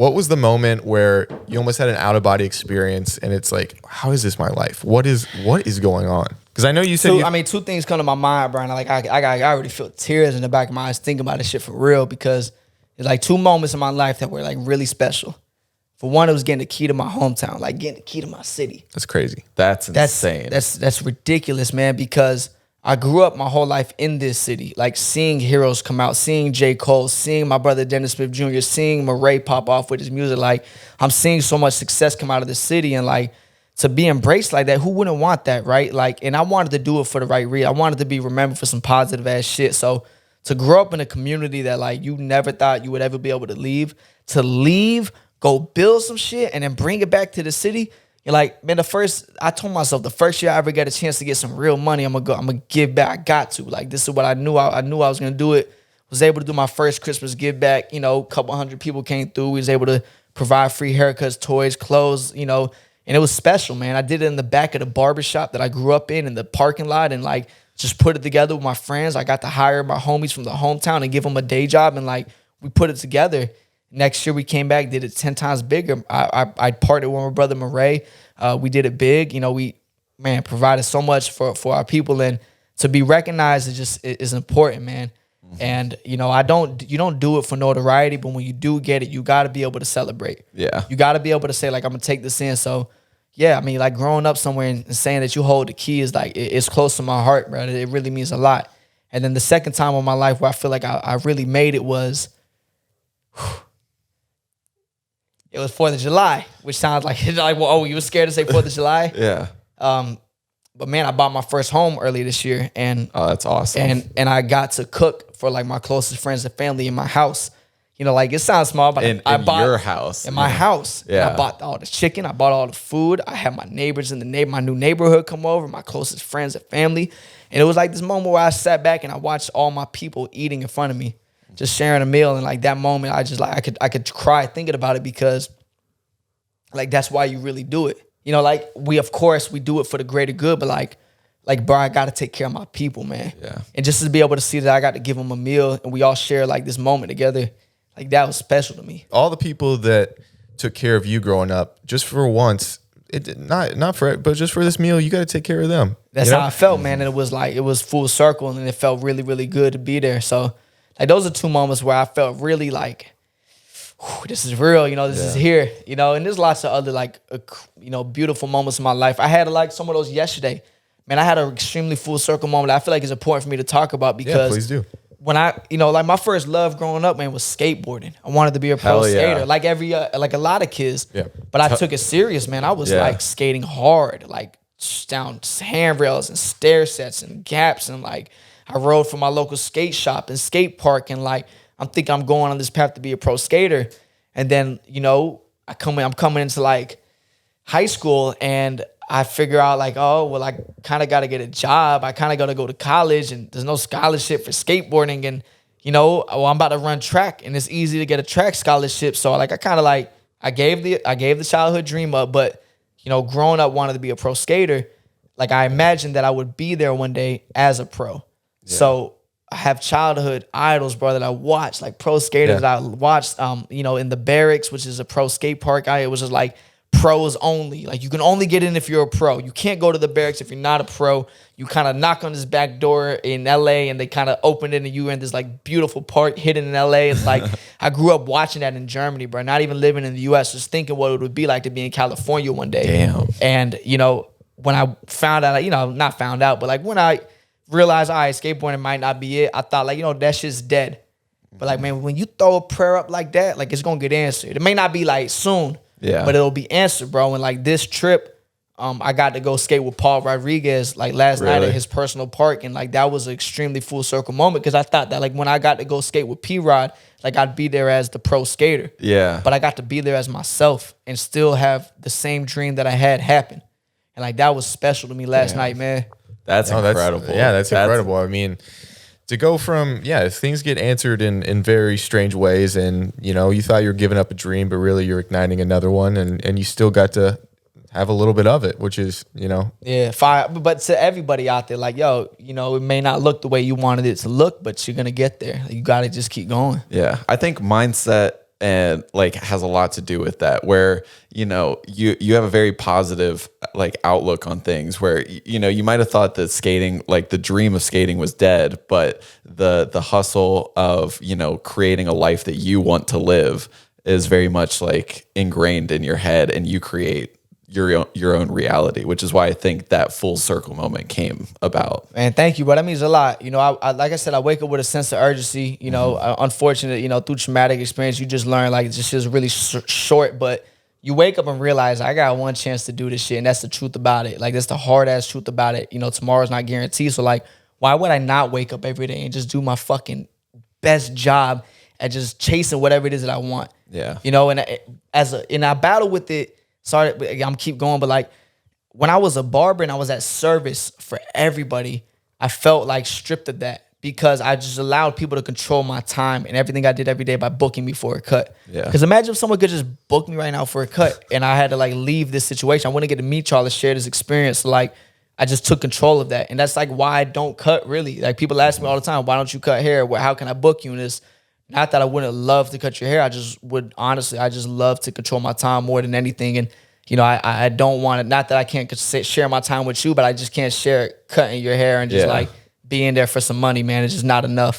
what was the moment where you almost had an out of body experience and it's like, how is this my life? What is going on? Because I know you said two things come to my mind, Brian. Like I already feel tears in the back of my eyes thinking about this shit for real, because it's like two moments in my life that were like really special. For one, it was getting the key to my hometown, like getting the key to my city. That's crazy. That's insane. That's ridiculous, man, because I grew up my whole life in this city, like seeing heroes come out, seeing J. Cole, seeing my brother Dennis Smith Jr., seeing Murray pop off with his music. Like, I'm seeing so much success come out of the city, and like, to be embraced like that, who wouldn't want that, right? Like, and I wanted to do it for the right reason. I wanted to be remembered for some positive ass shit. So to grow up in a community that like you never thought you would ever be able to leave, go build some shit, and then bring it back to the city. You're like, man, I told myself the first year I ever got a chance to get some real money, I'm gonna give back. I got to. Like, this is what I knew. I knew I was gonna do it. Was able to do my first Christmas give back. You know, a couple hundred people came through. We was able to provide free haircuts, toys, clothes, you know, and it was special, man. I did it in the back of the barbershop that I grew up in the parking lot, and like just put it together with my friends. I got to hire my homies from the hometown and give them a day job, and like we put it together. Next year we came back, did it 10 times bigger. I partnered with my brother Murray. We did it big. You know, we provided so much for our people, and to be recognized is important, man. Mm-hmm. And you know, you don't do it for notoriety, but when you do get it, you got to be able to celebrate. Yeah, you got to be able to say like, I'm gonna take this in. So yeah, I mean, like growing up somewhere and saying that you hold the key is like it's close to my heart, bro. It really means a lot. And then the second time in my life where I feel like I really made it was. It was 4th of July, which sounds like well, oh, you were scared to say 4th of July? Yeah. But man, I bought my first home early this year, and oh, that's awesome. And I got to cook for like my closest friends and family in my house. You know, like it sounds small, but I bought your house. In my house. Yeah. And I bought all the chicken, I bought all the food. I had my neighbors in my new neighborhood come over, my closest friends and family. And it was like this moment where I sat back and I watched all my people eating in front of me, just sharing a meal. And like that moment, I just like I could cry thinking about it, because like that's why you really do it. You know, like we do it for the greater good, but like bro, I got to take care of my people, man. Yeah. And just to be able to see that I got to give them a meal and we all share like this moment together, like that was special to me. All the people that took care of you growing up, just for once, not for it, but just for this meal, you got to take care of them. That's how I felt, man. And it was full circle, and it felt really, really good to be there. So like those are two moments where I felt really like, this is real, you know, this is here, you know, and there's lots of other like, beautiful moments in my life. I had like some of those yesterday. Man, I had an extremely full circle moment that I feel like is important for me to talk about, because please do. When like my first love growing up, man, was skateboarding. I wanted to be a pro skater, like like a lot of kids. Yeah. But I took it serious, man. I was like skating hard, like down handrails and stair sets and gaps, and like I rode for my local skate shop and skate park, and like I'm thinking I'm going on this path to be a pro skater. And then, you know, I'm coming into like high school, and I figure out like, oh, well, I kind of got to get a job. I kind of got to go to college, and there's no scholarship for skateboarding. And, you know, I'm about to run track, and it's easy to get a track scholarship. So like, I gave the childhood dream up, but, you know, growing up wanted to be a pro skater. Like I imagined that I would be there one day as a pro. Yeah. So I have childhood idols, bro, that I watched, like pro skaters that I watched, in the Barracks, which is a pro skate park. It was just like pros only. Like you can only get in if you're a pro. You can't go to the Barracks if you're not a pro. You kind of knock on this back door in LA, and they kind of open it, and you in this like beautiful park hidden in LA. It's like, I grew up watching that in Germany, bro, not even living in the US, just thinking what it would be like to be in California one day. Damn. And, you know, when I found out, not found out, but like when I realized, all right, skateboarding might not be it, I thought like, that shit's dead. But like, man, when you throw a prayer up like that, like it's gonna get answered. It may not be like soon, but it'll be answered, bro. And like this trip, I got to go skate with Paul Rodriguez like last night at his personal park, and like that was an extremely full circle moment, because I thought that like when I got to go skate with P-Rod, like I'd be there as the pro skater. Yeah. But I got to be there as myself and still have the same dream that I had happen. And like that was special to me last night, man. That's incredible. That's incredible. I mean, to go from, things get answered in very strange ways, and, you know, you thought you were giving up a dream, but really you're igniting another one, and you still got to have a little bit of it, which is, you know. Yeah, fire. But to everybody out there, like, yo, you know, it may not look the way you wanted it to look, but you're going to get there. You got to just keep going. Yeah. I think mindset and like has a lot to do with that, where you have a very positive like outlook on things, where you might have thought that skating, like the dream of skating, was dead, but the hustle of creating a life that you want to live is very much like ingrained in your head, and you create your own reality, which is why I think that full circle moment came about. Man, thank you, bro. That means a lot. I like I said, I wake up with a sense of urgency. Unfortunately, through traumatic experience, you just learn like this is really short, but you wake up and realize I got one chance to do this shit, and that's the truth about it. Like that's the hard ass truth about it. Tomorrow's not guaranteed, so like, why would I not wake up every day and just do my fucking best job at just chasing whatever it is that I want? Yeah. And I battle with it. Sorry, I'm keep going, but like when I was a barber and I was at service for everybody, I felt like stripped of that because I just allowed people to control my time and everything I did every day by booking me for a cut. Yeah. Because imagine if someone could just book me right now for a cut and I had to like leave this situation. I wouldn't get to meet y'all to share this experience. So like I just took control of that. And that's like why I don't cut really. Like people ask me all the time, why don't you cut hair? How can I book you in this? Not that I wouldn't love to cut your hair. I just love to control my time more than anything. And, I don't want it. Not that I can't share my time with you, but I just can't share cutting your hair and just like being there for some money, man. It's just not enough.